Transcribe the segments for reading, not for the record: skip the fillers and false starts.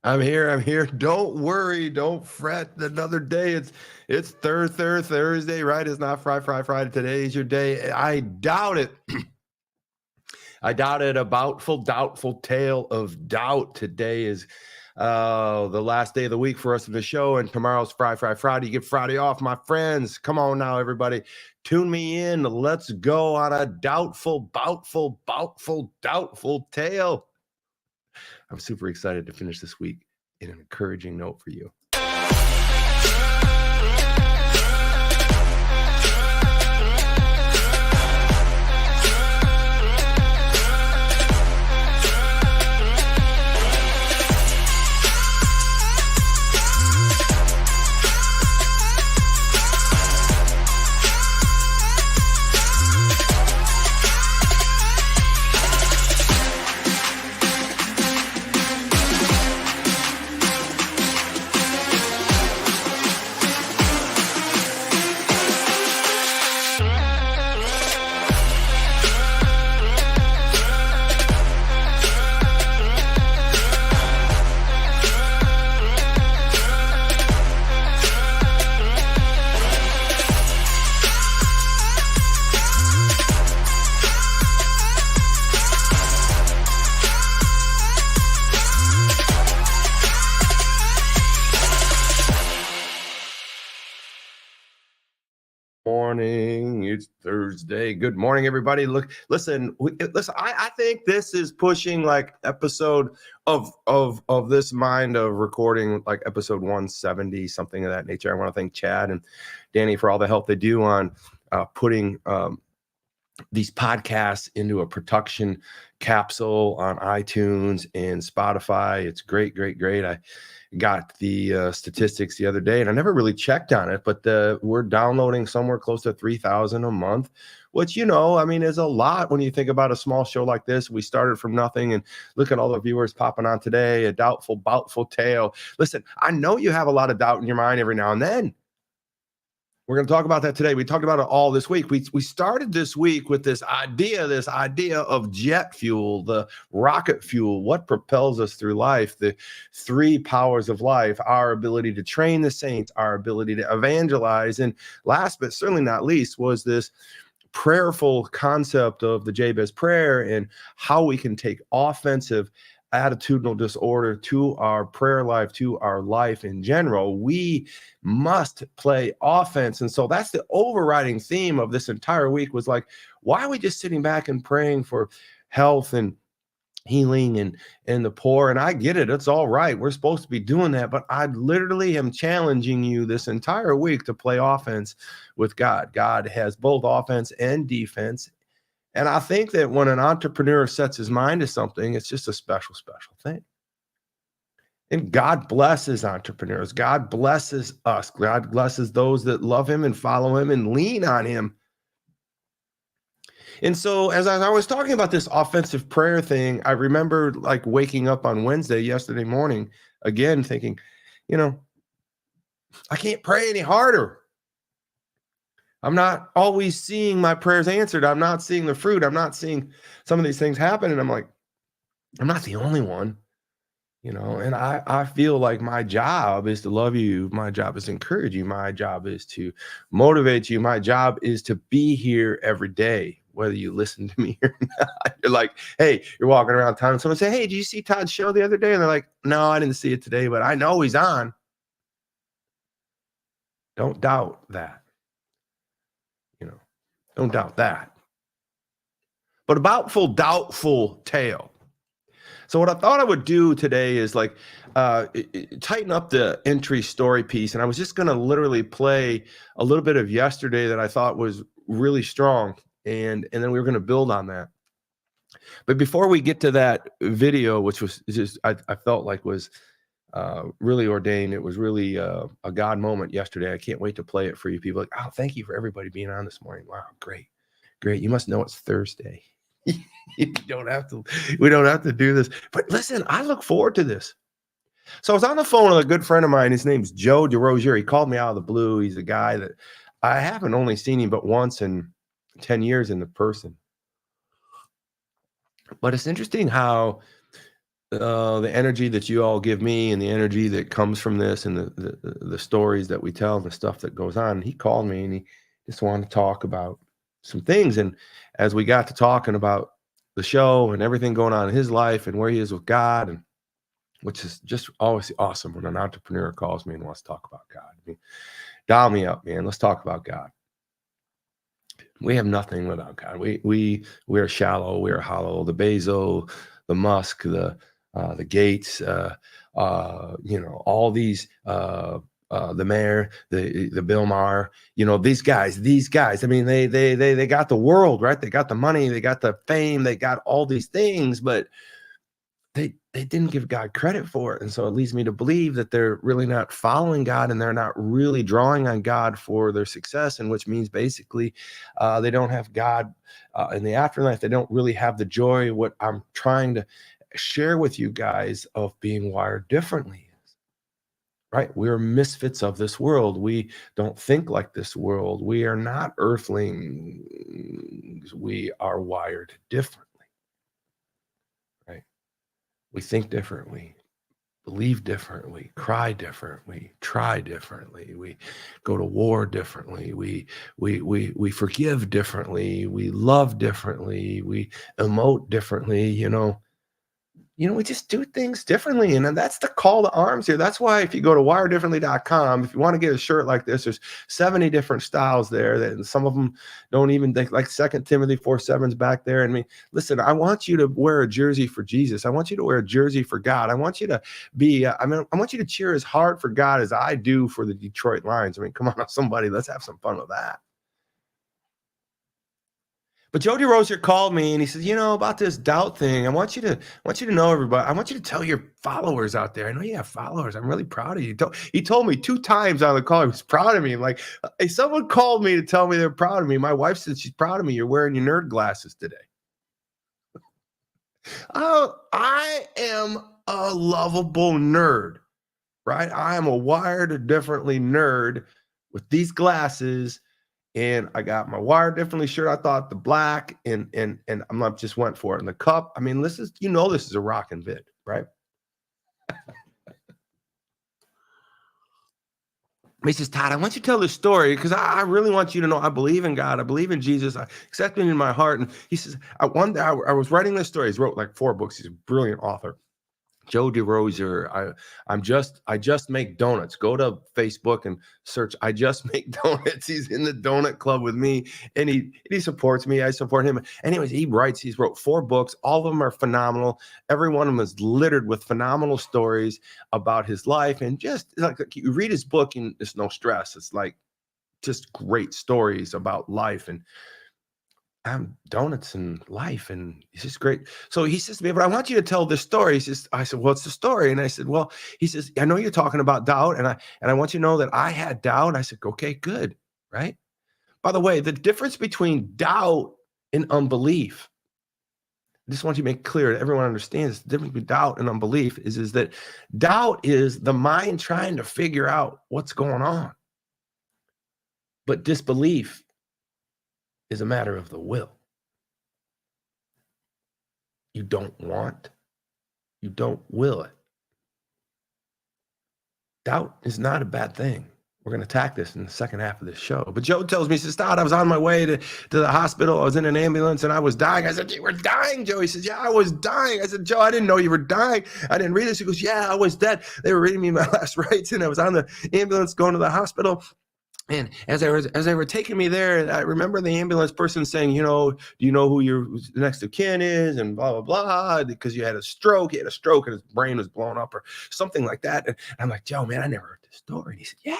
I'm here. I'm here. Don't worry. Don't fret. Another day. It's Thursday, right? It's not Friday. Today is your day. I doubt it. I doubt it. A doubtful tale of doubt. Today is the last day of the week for us in the show, and tomorrow's Friday. You get Friday off, my friends. Come on now, everybody. Tune me in. Let's go on a doubtful tale. I'm super excited to finish this week in an encouraging note for you. Morning. It's Thursday. Good morning, everybody. Listen. I think this is pushing like episode of this mind of recording, like episode 170, something of that nature. I want to thank Chad and Danny for all the help they do on putting these podcasts into a production capsule on iTunes and Spotify. It's great. I got the statistics the other day, and I never really checked on it, but we're downloading somewhere close to 3,000 a month, which, is a lot when you think about a small show like this. We started from nothing, and look at all the viewers popping on today. A doubtful tale. Listen, I know you have a lot of doubt in your mind every now and then. We're going to talk about that today. We talked about it all this week. We started this week with this idea of jet fuel, the rocket fuel, what propels us through life, the three powers of life, our ability to train the saints, our ability to evangelize. And last but certainly not least was this prayerful concept of the Jabez prayer and how we can take offensive attitudinal disorder to our prayer life, to our life in general. We must play offense. And so that's the overriding theme of this entire week, was like, why are we just sitting back and praying for health and healing and the poor? And I get it. It's all right. We're supposed to be doing that. But I literally am challenging you this entire week to play offense with God. God has both offense and defense. And I think that when an entrepreneur sets his mind to something, it's just a special thing. And God blesses entrepreneurs. God blesses us. God blesses those that love him and follow him and lean on him. And so as I was talking about this offensive prayer thing, I remember like waking up on yesterday morning, again, thinking, I can't pray any harder. I'm not always seeing my prayers answered. I'm not seeing the fruit. I'm not seeing some of these things happen. And I'm like, I'm not the only one, and I feel like my job is to love you. My job is to encourage you. My job is to motivate you. My job is to be here every day, whether you listen to me or not. You're like, hey, you're walking around town and someone say, hey, did you see Todd's show the other day? And they're like, no, I didn't see it today, but I know he's on. Don't doubt that. Don't doubt that. But about doubtful tale. So what I thought I would do today is like tighten up the entry story piece. And I was just going to literally play a little bit of yesterday that I thought was really strong. And then we were going to build on that. But before we get to that video, which was just, I felt like was really ordained. It was really a God moment yesterday. I can't wait to play it for you people. Like, oh, thank you for everybody being on this morning. Wow, great. You must know it's Thursday. We don't have to do this. But listen, I look forward to this. So I was on the phone with a good friend of mine. His name's Joe DeRozier. He called me out of the blue. He's a guy that I haven't only seen him but once in 10 years in the person. But it's interesting how the energy that you all give me and the energy that comes from this and the stories that we tell and the stuff that goes on. He called me and he just wanted to talk about some things. And as we got to talking about the show and everything going on in his life and where he is with God, and which is just always awesome when an entrepreneur calls me and wants to talk about God. I mean, dial me up, man. Let's talk about God. We have nothing without God. We are shallow. We are hollow. The Bezos, the Musk, the Gates, all these, the mayor, the Bill Maher, these guys. I mean, they got the world, right? They got the money, they got the fame, they got all these things, but they didn't give God credit for it. And so it leads me to believe that they're really not following God and they're not really drawing on God for their success, and which means basically they don't have God in the afterlife. They don't really have the joy, what I'm trying to share with you guys, of being wired differently. Right? We're misfits of this world. We don't think like this world. We are not earthlings. We are wired differently. Right? We think differently, believe differently, cry differently, try differently. We go to war differently. We forgive differently. We love differently. We emote differently. We just do things differently. And that's the call to arms here. That's why if you go to wiredifferently.com, if you want to get a shirt like this, there's 70 different styles there, and some of them don't even think, like 2 Timothy 4:7's back there. And listen, I want you to wear a jersey for Jesus. I want you to wear a jersey for God. I want you to be, I want you to cheer as hard for God as I do for the Detroit Lions. Come on, somebody, let's have some fun with that. But Joe DeRozier called me and he said, about this doubt thing, I want you to know, everybody. I want you to tell your followers out there. I know you have followers. I'm really proud of you. He told me 2 times on the call he was proud of me. I'm like, hey, someone called me to tell me they're proud of me. My wife said she's proud of me. You're wearing your nerd glasses today. Oh, I am a lovable nerd, right? I am a wired differently nerd with these glasses. And I got my Wired Differently shirt. I thought the black and I'm not just went for it. And the cup. This is, this is a rockin' vid, right? He says, Todd, I want you to tell this story because I really want you to know I believe in God. I believe in Jesus. I accept him in my heart. And he says, one day I was writing this story. He's wrote like 4 books. He's a brilliant author. Joe DeRozier, I just make donuts. Go to Facebook and search I just make donuts. He's in the donut club with me, and he supports me. I support him. Anyways, he's wrote 4 books. All of them are phenomenal. Every one of them is littered with phenomenal stories about his life. And just like you read his book and it's no stress. It's like just great stories about life and donuts and life, and it's just great. So he says to me, but I want you to tell this story. I said, what's the story? And I said, well, he says, I know you're talking about doubt, and I want you to know that I had doubt. I said, okay, good, right? By the way, the difference between doubt and unbelief, I just want you to make clear that everyone understands the difference between doubt and unbelief is that doubt is the mind trying to figure out what's going on. But disbelief is a matter of the will. You don't want, you don't will it. Doubt is not a bad thing. We're going to attack this in the second half of this show. But Joe tells me, he says, Todd, I was on my way to the hospital. I was in an ambulance and I was dying. I said, you were dying, Joe? He says, yeah, I was dying. I said, Joe, I didn't know you were dying. I didn't read this. He goes, yeah, I was dead. They were reading me my last rites, and I was on the ambulance going to the hospital. And as they were taking me there, I remember the ambulance person saying, do you know who your next of kin is? And blah, blah, blah, because you had a stroke. He had a stroke and his brain was blown up or something like that. And I'm like, Joe, man, I never heard this story. And he said, yeah.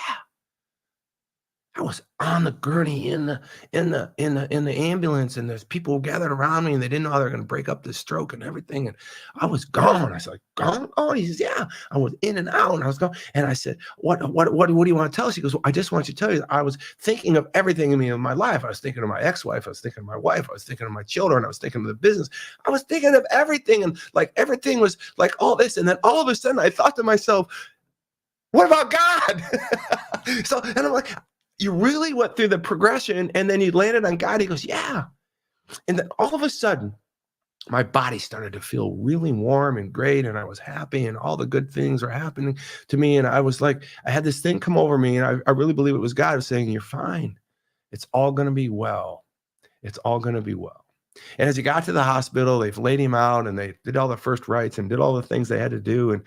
I was on the gurney in the ambulance, and there's people gathered around me, and they didn't know how they were going to break up this stroke and everything. And I was gone. I said, gone? Oh, he says, yeah. I was in and out, and I was gone. And I said, what do you want to tell us? He goes, well, I just want you to tell you that I was thinking of everything in my life. I was thinking of my ex-wife. I was thinking of my wife. I was thinking of my children. I was thinking of the business. I was thinking of everything, and like everything was like all this. And then all of a sudden, I thought to myself, what about God? And I'm like, you really went through the progression and then you landed on God. He goes, yeah. And then all of a sudden, my body started to feel really warm and great, and I was happy, and all the good things were happening to me. And I was like, I had this thing come over me, and I really believe it was God saying, "You're fine. It's all going to be well. It's all going to be well." And as he got to the hospital, they've laid him out, and they did all the first rites and did all the things they had to do. And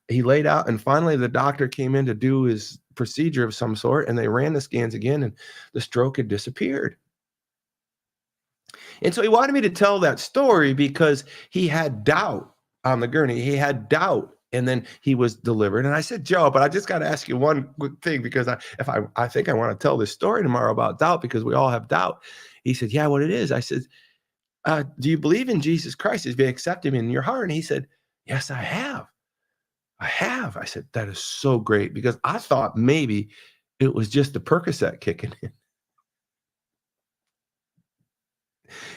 he laid out, and finally the doctor came in to do his procedure of some sort, and they ran the scans again, and the stroke had disappeared. And so he wanted me to tell that story because he had doubt on the gurney. He had doubt, and then he was delivered. And I said, Joe, but I just got to ask you one quick thing, because I think I want to tell this story tomorrow about doubt, because we all have doubt. He said, yeah, what it is. I said, do you believe in Jesus Christ? Have you accepted him in your heart? And he said, yes, I have. I have. I said, that is so great, because I thought maybe it was just the Percocet kicking in.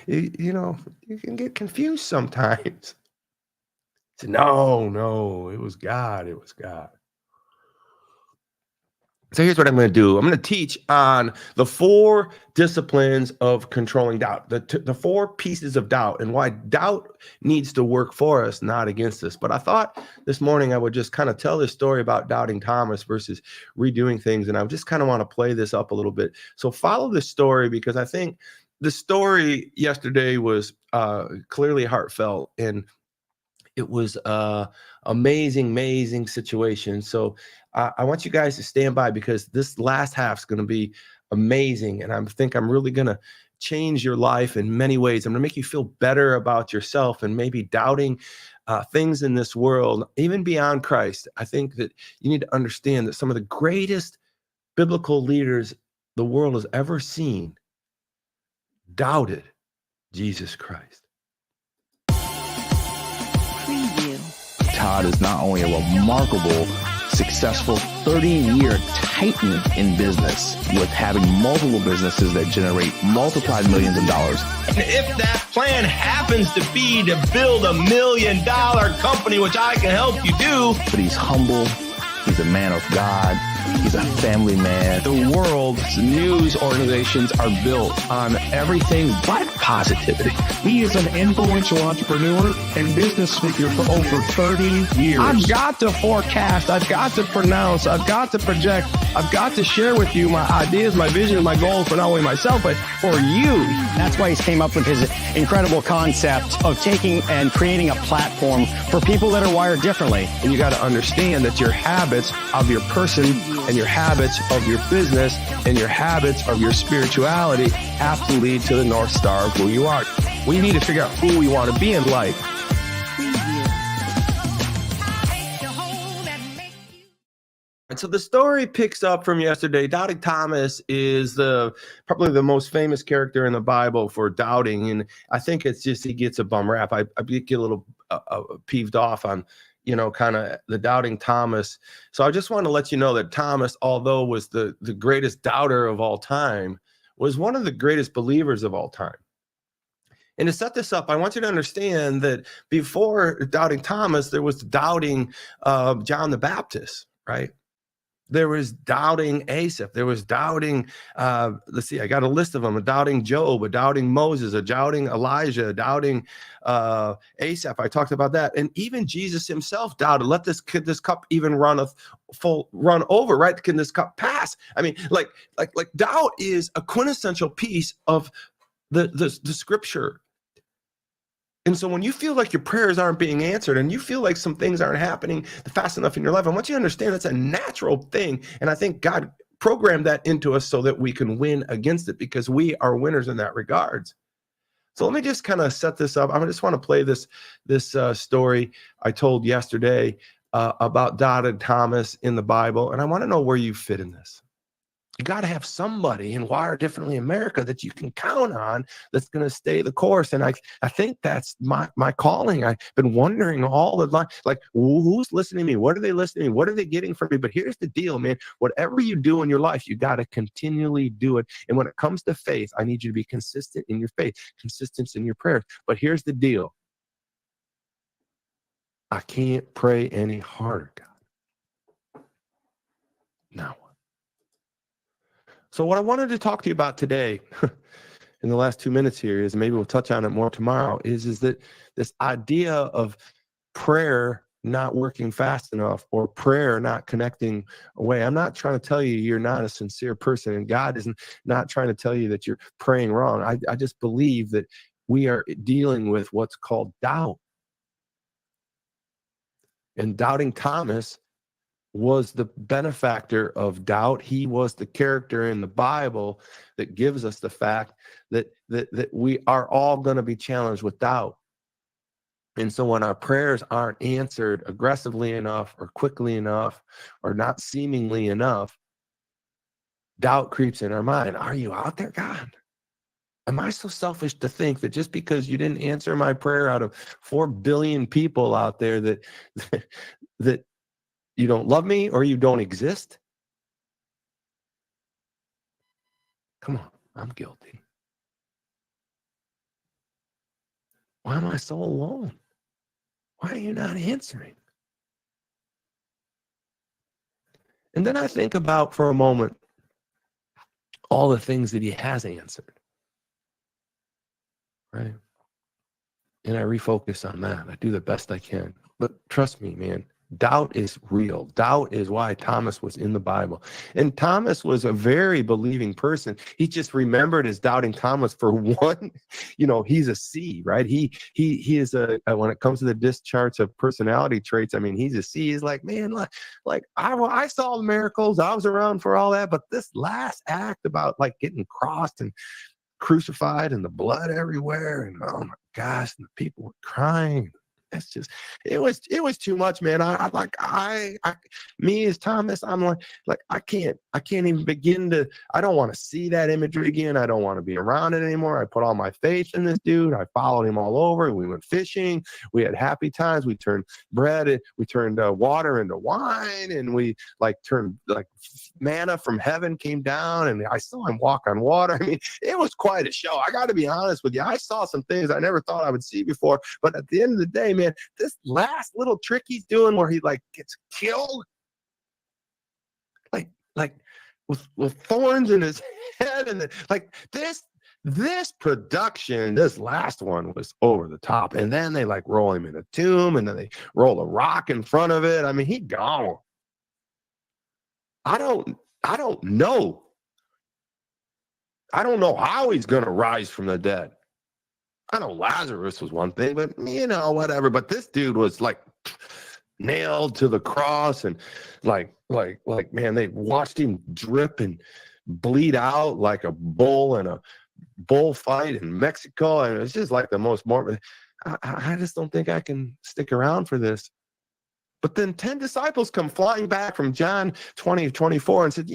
You know, you can get confused sometimes. I said, no, it was God. It was God. So here's what I'm going to do. I'm going to teach on the 4 disciplines of controlling doubt, the 4 pieces of doubt, and why doubt needs to work for us, not against us. But I thought this morning I would just kind of tell this story about doubting Thomas versus redoing things. And I just kind of want to play this up a little bit. So follow this story, because I think the story yesterday was clearly heartfelt, and it was amazing situation. So I want you guys to stand by, because this last half is going to be amazing. And I think I'm really going to change your life in many ways. I'm going to make you feel better about yourself, and maybe doubting things in this world, even beyond Christ. I think that you need to understand that some of the greatest biblical leaders the world has ever seen doubted Jesus Christ. Todd is not only a remarkable, successful 30-year titan in business, with having multiple businesses that generate multiplied millions of dollars. And if that plan happens to be to build $1 million company, which I can help you do. But he's humble. He's a man of God. He's a family man. The world's news organizations are built on everything but positivity. He is an influential entrepreneur and business speaker for over 30 years. I've got to forecast. I've got to pronounce. I've got to project. I've got to share with you my ideas, my vision, my goals for not only myself, but for you. That's why he's came up with his incredible concept of taking and creating a platform for people that are wired differently. And you got to understand that your habits of your person and your habits of your business and your habits of your spirituality have to lead to the North Star of who you are. We need to figure out who we want to be in life. And so the story picks up from yesterday. Doubting Thomas is probably the most famous character in the Bible for doubting. And I think it's just he gets a bum rap. I get a little peeved off on, kind of the doubting Thomas. So I just want to let you know that Thomas, although was the greatest doubter of all time, was one of the greatest believers of all time. And to set this up, I want you to understand that before doubting Thomas, there was doubting John the Baptist, right? There was doubting Asaph. There was doubting, let's see, I got a list of them, a doubting Job, a doubting Moses, a doubting Elijah, a doubting Asaph. I talked about that. And even Jesus himself doubted, let this cup even run over, right? Can this cup pass? I mean, like doubt is a quintessential piece of the scripture. And so when you feel like your prayers aren't being answered and you feel like some things aren't happening fast enough in your life, I want you to understand that's a natural thing. And I think God programmed that into us so that we can win against it, because we are winners in that regards. So let me just kind of set this up. I just want to play this story I told yesterday about doubted Thomas in the Bible. And I want to know where you fit in this. You got to have somebody in Wire Differently America that you can count on that's going to stay the course. And I think that's my calling. I've been wondering all the time, like, who's listening to me? What are they listening to me? What are they getting from me? But here's the deal, man. Whatever you do in your life, you got to continually do it. And when it comes to faith, I need you to be consistent in your faith, consistent in your prayers. But here's the deal. I can't pray any harder, God. Now, so what I wanted to talk to you about today in the last 2 minutes here is, maybe we'll touch on it more tomorrow, is that this idea of prayer not working fast enough, or prayer not connecting away. I'm not trying to tell you you're not a sincere person, and God isn't not trying to tell you that you're praying wrong. I just believe that we are dealing with what's called doubt. And doubting Thomas was the benefactor of doubt. He was the character in the Bible that gives us the fact that we are all going to be challenged with doubt. And so when our prayers aren't answered aggressively enough, or quickly enough, or not seemingly enough, doubt creeps in our mind. Are you out there, God? Am I so selfish to think that just because you didn't answer my prayer out of 4 billion people out there that that you don't love me, or you don't exist? Come on, I'm guilty. Why am I so alone? Why are you not answering? And then I think about, for a moment, all the things that he has answered, right? And I refocus on that. I do the best I can. But trust me, man, doubt is real. Doubt is why Thomas was in the Bible. And Thomas was a very believing person. He just remembered as doubting Thomas for one. He's a C, right? He is when it comes to the disc charts of personality traits, I mean, he's a C. He's like, man, I saw the miracles. I was around for all that. But this last act about like getting crossed and crucified and the blood everywhere, and oh my gosh, and the people were crying. It's just, it was too much, man. Me as Thomas, I'm like I can't even begin to. I don't want to see that imagery again. I don't want to be around it anymore. I put all my faith in this dude. I followed him all over. We went fishing. We had happy times. We turned water into wine, and we turned manna from heaven came down, and I saw him walk on water. I mean, it was quite a show. I got to be honest with you. I saw some things I never thought I would see before. But at the end of the day, man, this last little trick he's doing where he gets killed, with thorns in his head, and this production, this last one was over the top. And then they roll him in a tomb, and then they roll a rock in front of it. I mean, he gone. I don't know. I don't know how he's going to rise from the dead. I know Lazarus was one thing, but whatever. But this dude was nailed to the cross, and man, they watched him drip and bleed out like a bull in a bullfight in Mexico. And it's just the most morbid. I just don't think I can stick around for this. But then 10 disciples come flying back from John 20:24 and said,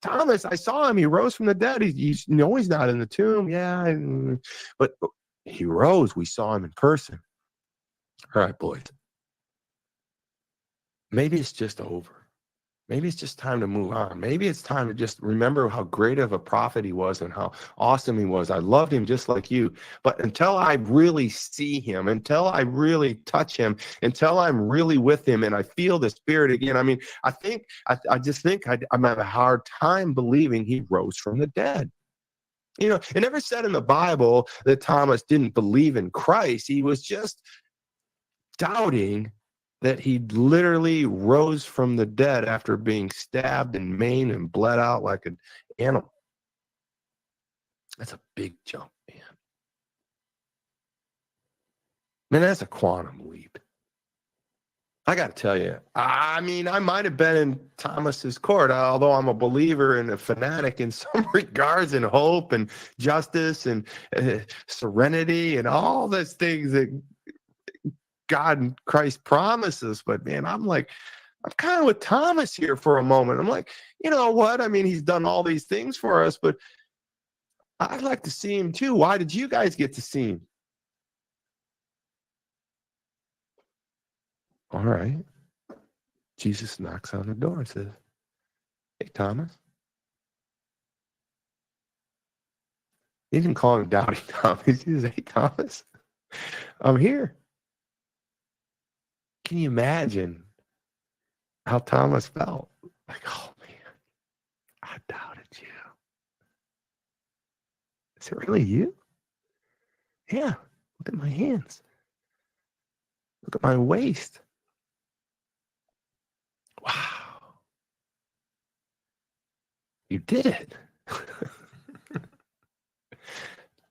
Thomas, I saw him. He rose from the dead. He's not in the tomb. Yeah, but he rose. We saw him in person. All right, boys. Maybe it's just over. Maybe it's just time to move on. Maybe it's time to just remember how great of a prophet he was and how awesome he was. I loved him just like you. But until I really see him, until I really touch him, until I'm really with him and I feel the Spirit again, I mean, I just think I'm having a hard time believing he rose from the dead. It never said in the Bible that Thomas didn't believe in Christ. He was just doubting that he literally rose from the dead after being stabbed and maimed and bled out like an animal. That's a big jump, man. Man, that's a quantum leap. I got to tell you, I mean, I might have been in Thomas's court, although I'm a believer and a fanatic in some regards, and hope and justice and serenity and all those things that God and Christ promises. But man, I'm kind of with Thomas here for a moment. I'm like, you know what? I mean, he's done all these things for us, but I'd like to see him too. Why did you guys get to see him? All right. Jesus knocks on the door and says, hey, Thomas. He didn't call him Doubting Thomas. He says, hey, Thomas, I'm here. Can you imagine how Thomas felt? Oh, man, I doubted you. Is it really you? Yeah. Look at my hands. Look at my waist. Wow. You did it.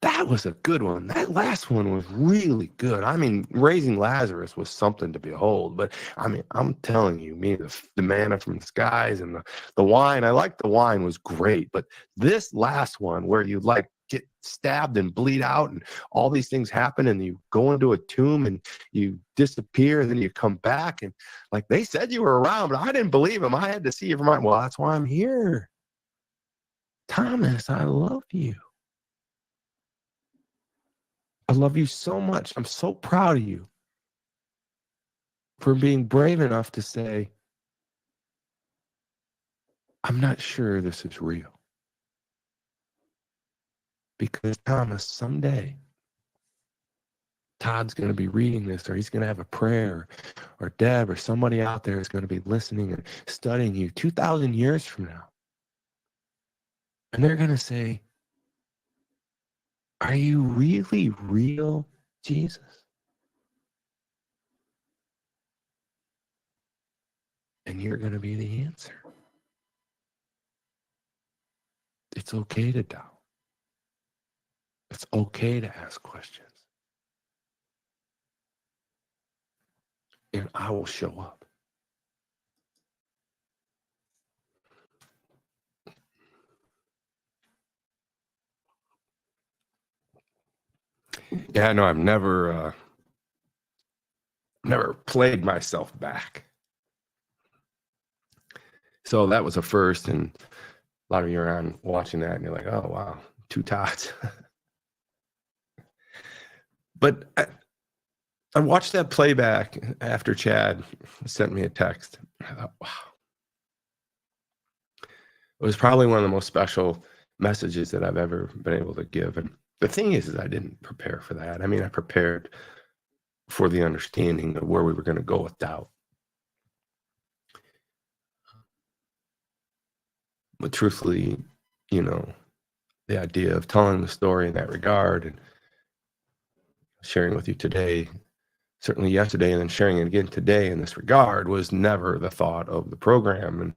That was a good one. That last one was really good. I mean, raising Lazarus was something to behold. But I mean, I'm telling you, the manna from the skies and the wine, I like the wine was great. But this last one where you like get stabbed and bleed out and all these things happen and you go into a tomb and you disappear and then you come back and like they said you were around, but I didn't believe them. I had to see you from my, well, that's why I'm here. Thomas, I love you. I love you so much. I'm so proud of you for being brave enough to say, I'm not sure this is real. Because Thomas, someday, Todd's going to be reading this, or he's going to have a prayer, or Deb, or somebody out there is going to be listening and studying you 2,000 years from now. And they're going to say, are you really real, Jesus? And you're going to be the answer. It's okay to doubt. It's okay to ask questions. And I will show up. Yeah, no, I've never played myself back. So that was a first, and a lot of you are on watching that, and you're like, oh, wow, 2 Todds. But I watched that playback after Chad sent me a text. I thought, wow. It was probably one of the most special messages that I've ever been able to give. And the thing is I didn't prepare for that. I mean, I prepared for the understanding of where we were going to go with doubt. But truthfully, you know, the idea of telling the story in that regard and sharing with you today, certainly yesterday, and then sharing it again today in this regard was never the thought of the program. And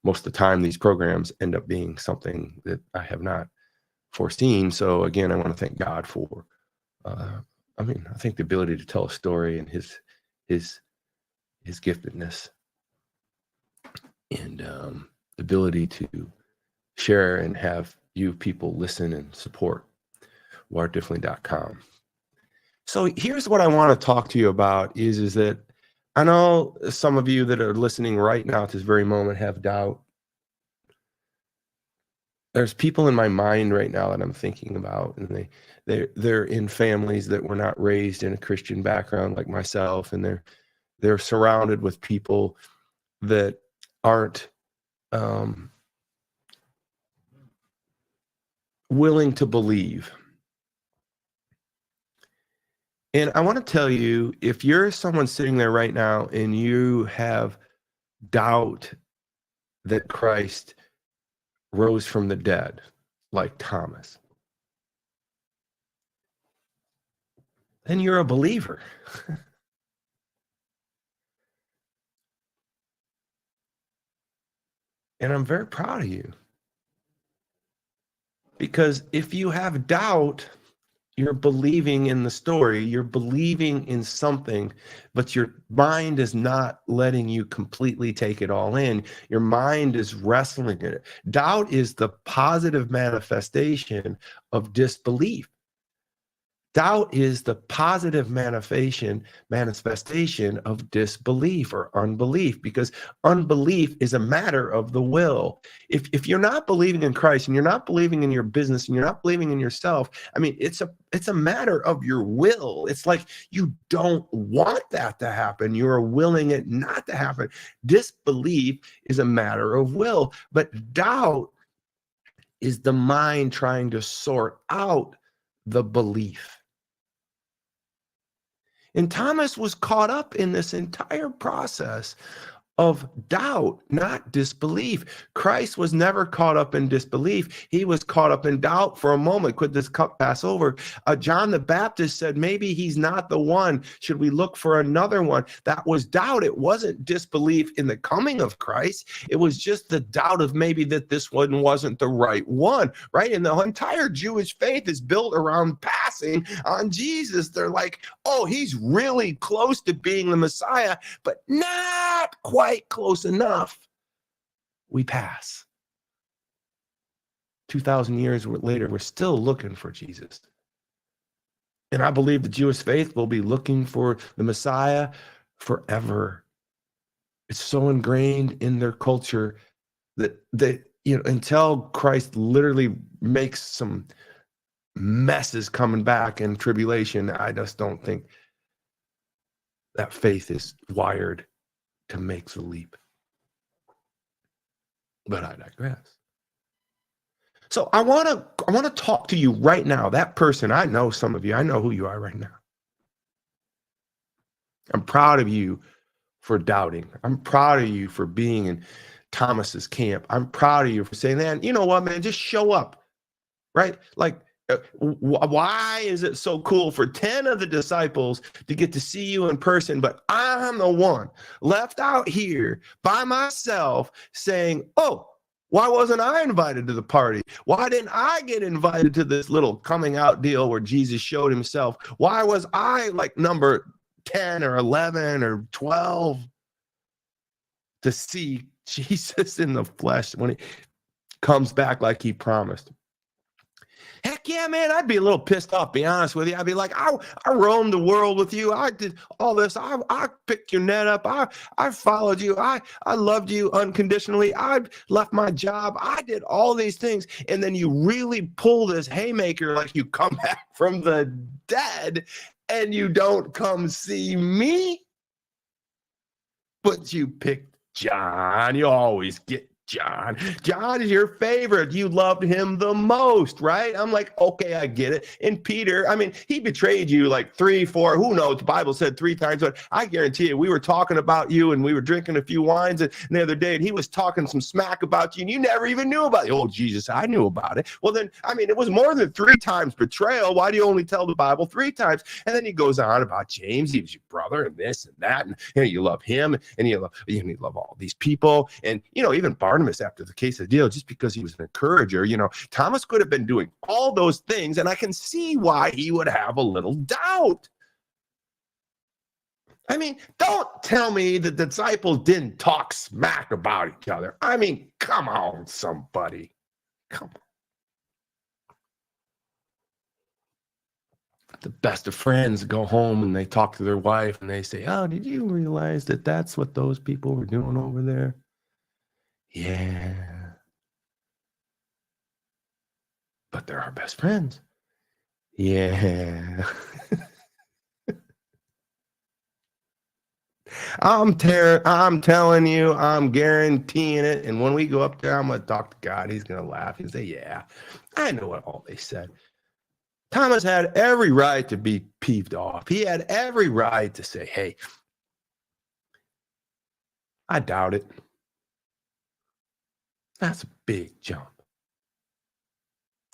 most of the time, these programs end up being something that I have not foreseen. So again, I want to thank God for, I think the ability to tell a story and his giftedness and the ability to share and have you people listen and support wiredifferently.com. So here's what I want to talk to you about is that I know some of you that are listening right now at this very moment have doubt. There's people in my mind right now that I'm thinking about, and they're in families that were not raised in a Christian background like myself, and they're surrounded with people that aren't willing to believe. And I want to tell you, if you're someone sitting there right now and you have doubt that Christ rose from the dead, like Thomas, then you're a believer. And I'm very proud of you. Because if you have doubt, you're believing in the story, you're believing in something, but your mind is not letting you completely take it all in. Your mind is wrestling in it. Doubt is the positive manifestation of disbelief. Doubt is the positive manifestation of disbelief or unbelief, because unbelief is a matter of the will. If you're not believing in Christ and you're not believing in your business and you're not believing in yourself, I mean, it's a matter of your will. It's like you don't want that to happen. You're willing it not to happen. Disbelief is a matter of will, but doubt is the mind trying to sort out the belief. And Thomas was caught up in this entire process of doubt, not disbelief. Christ was never caught up in disbelief. He was caught up in doubt for a moment. Could this cup pass over? John the Baptist said, maybe he's not the one. Should we look for another one? That was doubt. It wasn't disbelief in the coming of Christ. It was just the doubt of maybe that this one wasn't the right one, right? And the entire Jewish faith is built around passing on Jesus. They're like, oh, he's really close to being the Messiah, but not quite close enough. We pass. 2,000 years later, we're still looking for Jesus. And I believe the Jewish faith will be looking for the Messiah forever. It's so ingrained in their culture that they, until Christ literally makes some messes coming back in tribulation, I just don't think that faith is wired to make the leap. But I digress. So I want to talk to you right now. That person, I know some of you, I know who you are right now. I'm proud of you for doubting. I'm proud of you for being in Thomas's camp. I'm proud of you for saying, man, you know what, man, just show up, right? Like, why is it so cool for 10 of the disciples to get to see you in person, but I'm the one left out here by myself saying, oh, why wasn't I invited to the party? Why didn't I get invited to this little coming out deal where Jesus showed himself? Why was I like number 10 or 11 or 12 to see Jesus in the flesh when he comes back like he promised? Heck yeah, man, I'd be a little pissed off, be honest with you. I'd be like, I roamed the world with you. I did all this. I picked your net up. I followed you. I loved you unconditionally. I left my job. I did all these things. And then you really pull this haymaker like you come back from the dead and you don't come see me. But you picked John. You always get John. John is your favorite. You loved him the most, right? I'm like, okay, I get it. And Peter, I mean, he betrayed you like 3, 4, who knows? The Bible said 3 times, but I guarantee you, we were talking about you and we were drinking a few wines and the other day, and he was talking some smack about you and you never even knew about it. Oh, Jesus, I knew about it. Well, then, I mean, it was more than 3 times betrayal. Why do you only tell the Bible 3 times? And then he goes on about James. He was your brother and this and that. And you love him and you love all these people. And, even Barnabas after the case of the deal, just because he was an encourager, Thomas could have been doing all those things, and I can see why he would have a little doubt. I mean, don't tell me the disciples didn't talk smack about each other. I mean, come on, somebody. Come on. The best of friends go home and they talk to their wife and they say, oh, did you realize that that's what those people were doing over there? Yeah. But they're our best friends. Yeah. I'm telling you, I'm guaranteeing it. And when we go up there, I'm going to talk to God. He's going to laugh and say, yeah, I know what all they said. Thomas had every right to be peeved off. He had every right to say, hey, I doubt it. That's a big jump.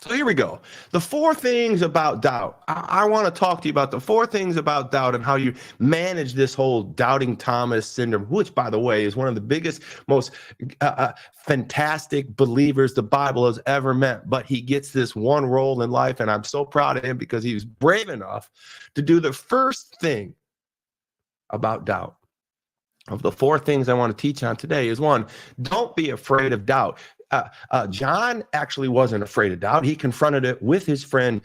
So here we go. The 4 things about doubt. I want to talk to you about the 4 things about doubt and how you manage this whole doubting Thomas syndrome, which, by the way, is one of the biggest, most fantastic believers the Bible has ever met. But he gets this one role in life, and I'm so proud of him because he was brave enough to do the first thing about doubt. Of the 4 things I want to teach on today is 1, don't be afraid of doubt. John actually wasn't afraid of doubt. He confronted it with his friend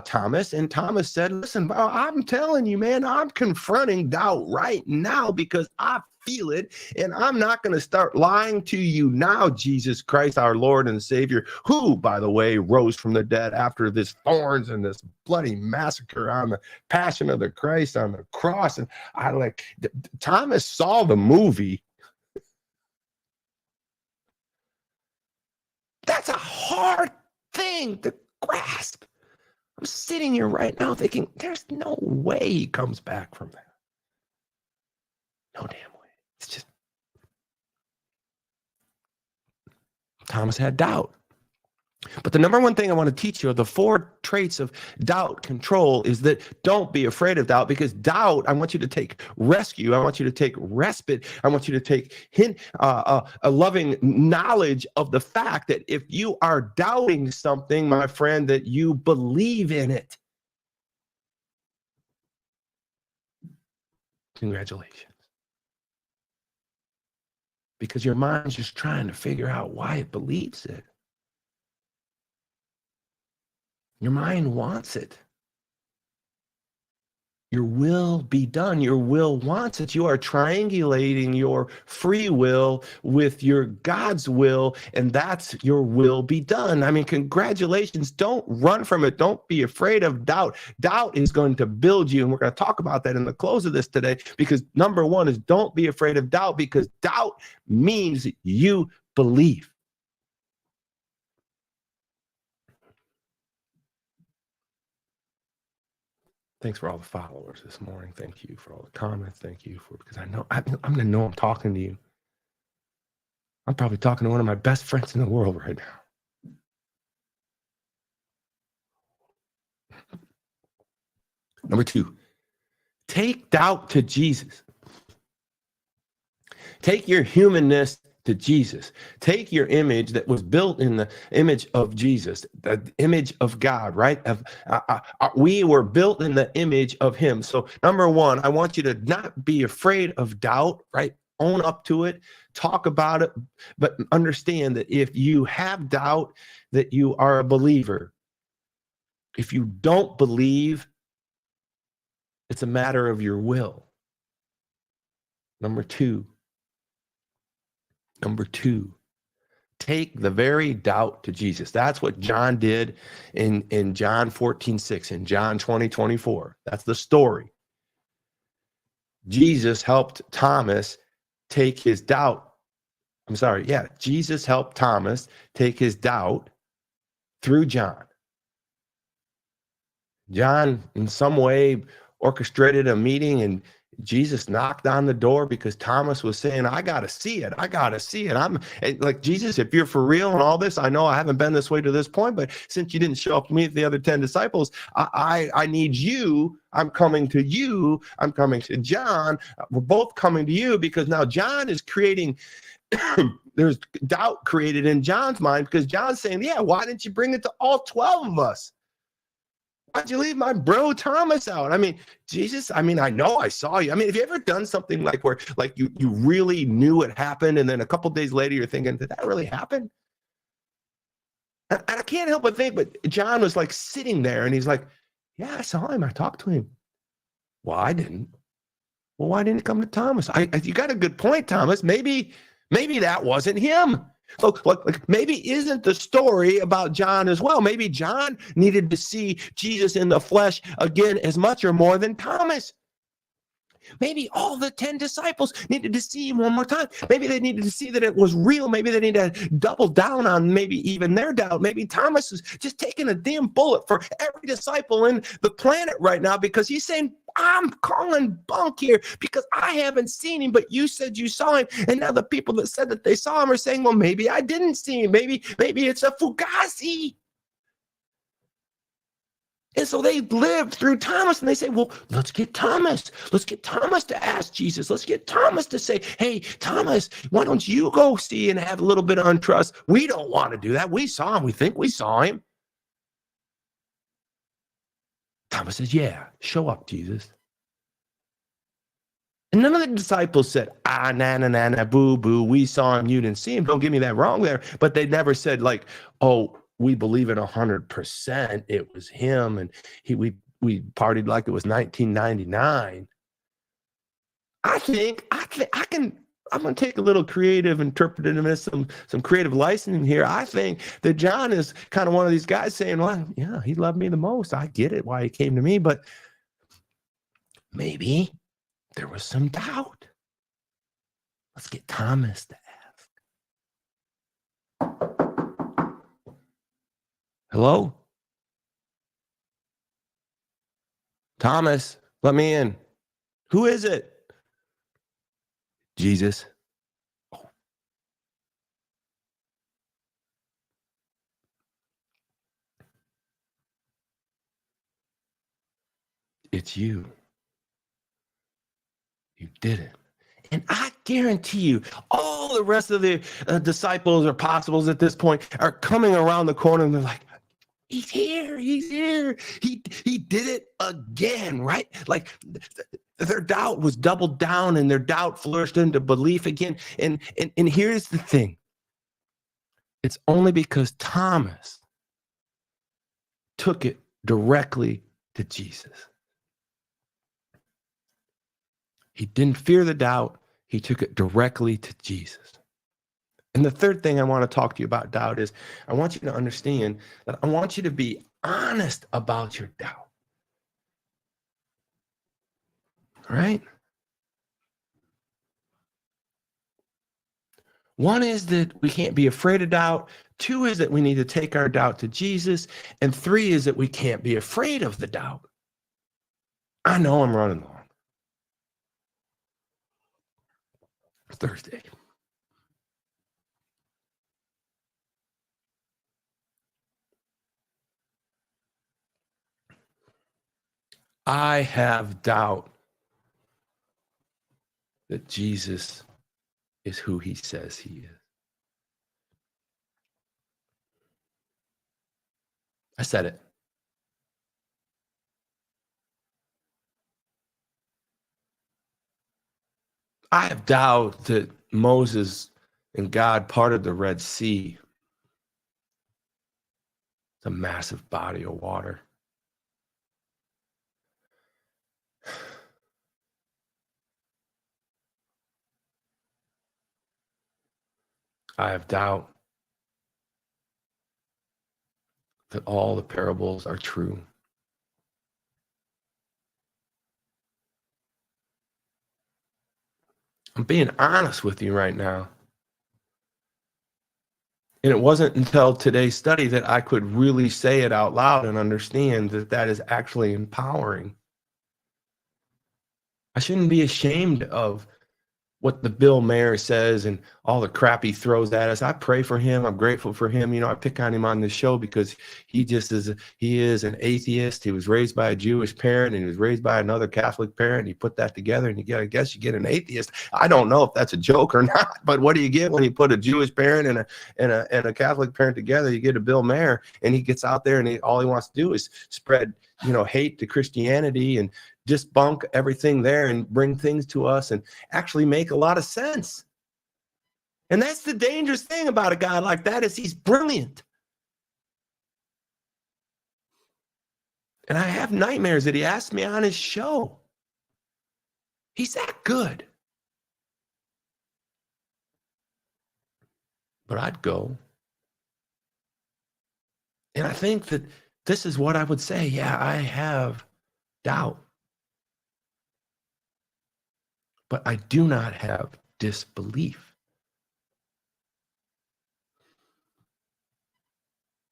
Thomas, and Thomas said, listen, I'm telling you, man, I'm confronting doubt right now because I feel it, and I'm not going to start lying to you now, Jesus Christ, our Lord and Savior, who, by the way, rose from the dead after this thorns and this bloody massacre on the Passion of the Christ on the cross. And Thomas saw the movie. That's a hard thing to grasp. I'm sitting here right now thinking, there's no way he comes back from that. No damn way. It's just, Thomas had doubt. But the number one thing I want to teach you, the 4 traits of doubt control, is that don't be afraid of doubt, because doubt, I want you to take rescue. I want you to take respite. I want you to take a loving knowledge of the fact that if you are doubting something, my friend, that you believe in it. Congratulations. Because your mind's just trying to figure out why it believes it. Your mind wants it. Your will be done. Your will wants it. You are triangulating your free will with your God's will, and that's your will be done. I mean, congratulations. Don't run from it. Don't be afraid of doubt. Doubt is going to build you, and we're going to talk about that in the close of this today, because number one is don't be afraid of doubt, because doubt means you believe. Thanks for all the followers this morning. Thank you for all the comments. Thank you for, because I'm going to know I'm talking to you. I'm probably talking to one of my best friends in the world right now. Number 2, take doubt to Jesus. Take your humanness to Jesus. Take your image that was built in the image of Jesus, the image of God, right? We were built in the image of him. So number 1, I want you to not be afraid of doubt, right? Own up to it, talk about it, but understand that if you have doubt, that you are a believer. If you don't believe, it's a matter of your will. Number 2, take the very doubt to Jesus. That's what John did in John 14:6, in John 20:24. That's the story. Jesus helped Thomas take his doubt. Jesus helped Thomas take his doubt through John. John, in some way, orchestrated a meeting, and Jesus knocked on the door because Thomas was saying, I got to see it. I got to see it. I'm like, Jesus, if you're for real and all this, I know I haven't been this way to this point, but since you didn't show up to meet the other 10 disciples, I need you. I'm coming to you. I'm coming to John. We're both coming to you, because now John is creating, there's doubt created in John's mind, because John's saying, yeah, why didn't you bring it to all 12 of us? Why'd you leave my bro Thomas out? I mean, Jesus, I mean, I know I saw you. I mean, have you ever done something like where like you really knew it happened, and then a couple days later you're thinking, did that really happen? And I can't help but think, but John was like sitting there and he's like, yeah, I saw him. I talked to him. Well, I didn't. Well, why didn't it come to Thomas? You got a good point, Thomas. Maybe that wasn't him. Look, maybe isn't the story about John as well? Maybe John needed to see Jesus in the flesh again as much or more than Thomas. Maybe all the 10 disciples needed to see him one more time. Maybe they needed to see that it was real. Maybe they needed to double down on maybe even their doubt. Maybe Thomas is just taking a damn bullet for every disciple in the planet right now, because he's saying, I'm calling bunk here because I haven't seen him, but you said you saw him. And now the people that said that they saw him are saying, well, maybe I didn't see him. Maybe it's a fugazi. And so they lived through Thomas, and they say, well, let's get Thomas. Let's get Thomas to ask Jesus. Let's get Thomas to say, hey, Thomas, why don't you go see and have a little bit of untrust? We don't want to do that. We saw him. We think we saw him. Thomas says, yeah, show up, Jesus. And none of the disciples said, na, boo, boo, we saw him, you didn't see him. Don't get me that wrong there. But they never said like, oh, we believe it 100%. It was him, and we partied like it was 1999. I'm going to take a little creative interpretiveness, some creative licensing here. I think that John is kind of one of these guys saying, well, yeah, he loved me the most. I get it why he came to me, but maybe there was some doubt. Let's get Thomas to ask. Hello? Thomas, let me in. Who is it? Jesus. Oh. It's you. You did it. And I guarantee you, all the rest of the disciples or apostles at this point are coming around the corner and they're like, he's here. He's here. He did it again, right? Like their doubt was doubled down and their doubt flourished into belief again. And here's the thing. It's only because Thomas took it directly to Jesus. He didn't fear the doubt. He took it directly to Jesus. And the third thing I want to talk to you about doubt is I want you to understand that I want you to be honest about your doubt. All right? One is that we can't be afraid of doubt. 2 is that we need to take our doubt to Jesus. And 3 is that we can't be afraid of the doubt. I know I'm running long. Thursday. I have doubt that Jesus is who he says he is. I said it. I have doubt that Moses and God parted the Red Sea. It's a massive body of water. I have doubt that all the parables are true. I'm being honest with you right now. And it wasn't until today's study that I could really say it out loud and understand that that is actually empowering. I shouldn't be ashamed of what the Bill Mayer says and all the crap he throws at us. I pray for him. I'm grateful for him. You know, I pick on him on this show because he is an atheist. He was raised by a Jewish parent and he was raised by another Catholic parent. He put that together and I guess you get an atheist. I don't know if that's a joke or not, but what do you get when you put a Jewish parent and a Catholic parent together? You get a Bill Mayer, and he gets out there and all he wants to do is spread, hate to Christianity and debunk everything there and bring things to us and actually make a lot of sense. And that's the dangerous thing about a guy like that is he's brilliant. And I have nightmares that he asked me on his show. He's that good. But I'd go. And I think that this is what I would say. Yeah, I have doubt. But I do not have disbelief.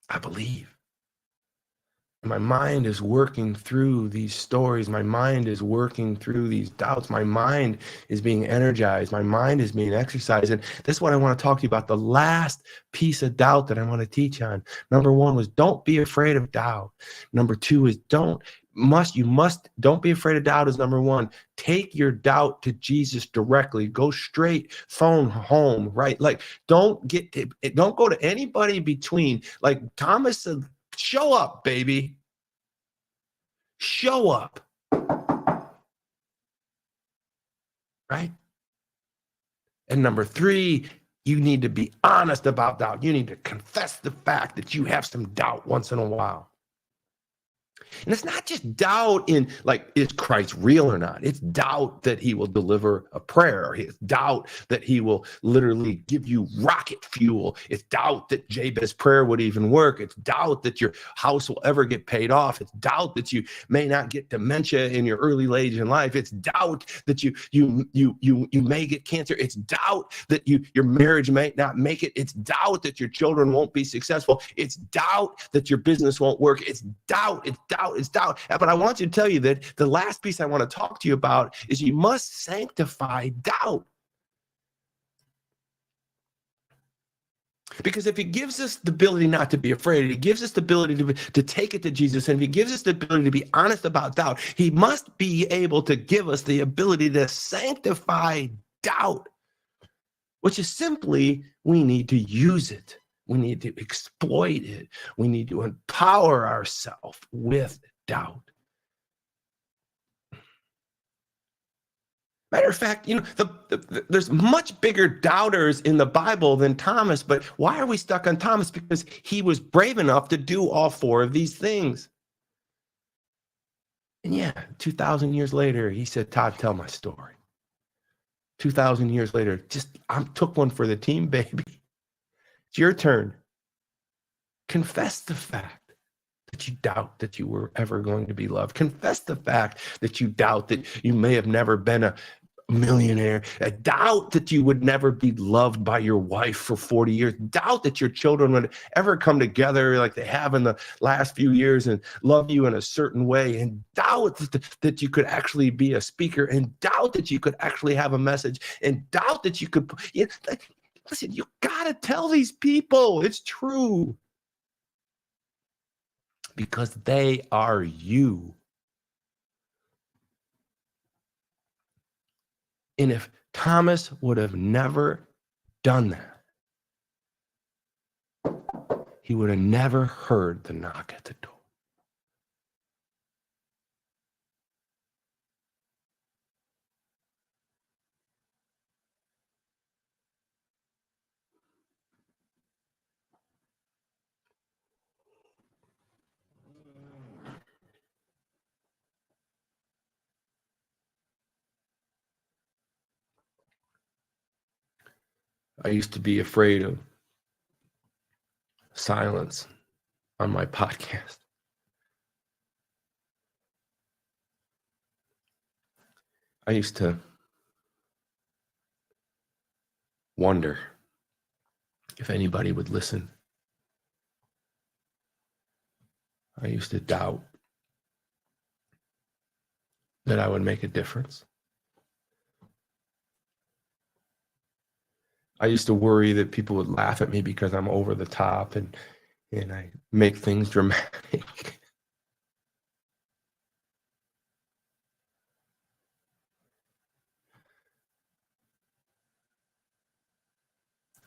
I believe. My mind is working through these stories. My mind is working through these doubts. My mind is being energized. My mind is being exercised. And this is what I want to talk to you about. The last piece of doubt that I want to teach on. Number 1 was don't be afraid of doubt. Number 2 is don't be afraid of doubt is number 1. Take your doubt to Jesus directly. Go straight, phone home, right? Like don't go to anybody between. Like Thomas said, show up, baby. Show up. Right? And number 3, you need to be honest about doubt. You need to confess the fact that you have some doubt once in a while. And it's not just doubt in like, is Christ real or not? It's doubt that he will deliver a prayer. It's doubt that he will literally give you rocket fuel. It's doubt that Jabez's prayer would even work. It's doubt that your house will ever get paid off. It's doubt that you may not get dementia in your early age in life. It's doubt that you may get cancer. It's doubt that your marriage may not make it. It's doubt that your children won't be successful. It's doubt that your business won't work. It's doubt. It's doubt. But I want you to tell you that the last piece I want to talk to you about is you must sanctify doubt. Because if he gives us the ability not to be afraid, he gives us the ability to take it to Jesus, and if he gives us the ability to be honest about doubt, he must be able to give us the ability to sanctify doubt, which is simply, we need to use it. We need to exploit it. We need to empower ourselves with doubt. Matter of fact, there's much bigger doubters in the Bible than Thomas, but why are we stuck on Thomas? Because he was brave enough to do all four of these things. And yeah, 2,000 years later, he said, Todd, tell my story. 2,000 years later, I took one for the team, baby. It's your turn. Confess the fact that you doubt that you were ever going to be loved. Confess the fact that you doubt that you may have never been a millionaire. Doubt that you would never be loved by your wife for 40 years. Doubt that your children would ever come together like they have in the last few years and love you in a certain way. And doubt that you could actually be a speaker. And doubt that you could actually have a message. And doubt that you could... Listen, you got to tell these people it's true. Because they are you. And if Thomas would have never done that, he would have never heard the knock at the door. I used to be afraid of silence on my podcast. I used to wonder if anybody would listen. I used to doubt that I would make a difference. I used to worry that people would laugh at me because I'm over the top and I make things dramatic.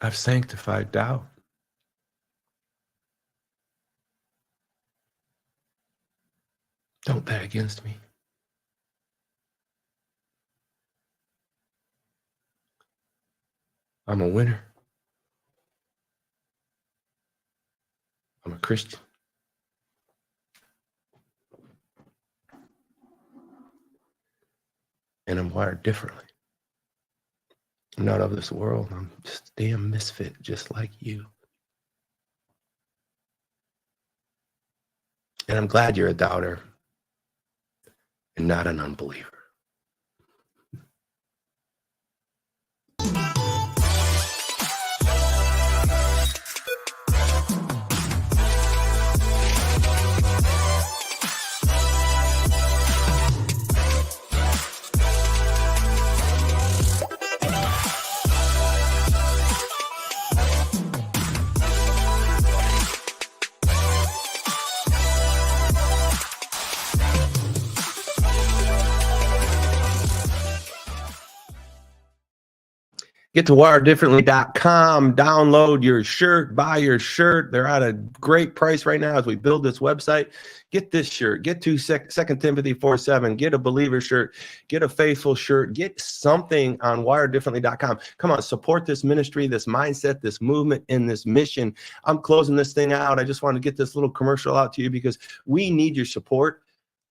I've sanctified doubt. Don't bet against me. I'm a winner. I'm a Christian. And I'm wired differently. I'm not of this world. I'm just a damn misfit, just like you. And I'm glad you're a doubter and not an unbeliever. Get to wiredifferently.com, download your shirt, buy your shirt. They're at a great price right now as we build this website. Get this shirt, get to 2 Timothy 4:7, get a believer shirt, get a faithful shirt, get something on wiredifferently.com. Come on, support this ministry, this mindset, this movement, and this mission. I'm closing this thing out. I just want to get this little commercial out to you because we need your support.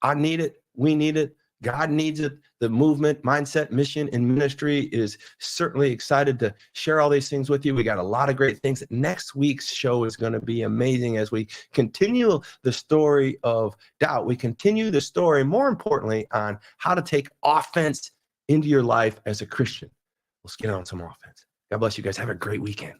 I need it. We need it. God needs it. The movement, mindset, mission, and ministry is certainly excited to share all these things with you. We got a lot of great things. Next week's show is going to be amazing as we continue the story of doubt. We continue the story, more importantly, on how to take offense into your life as a Christian. Let's get on some offense. God bless you guys. Have a great weekend.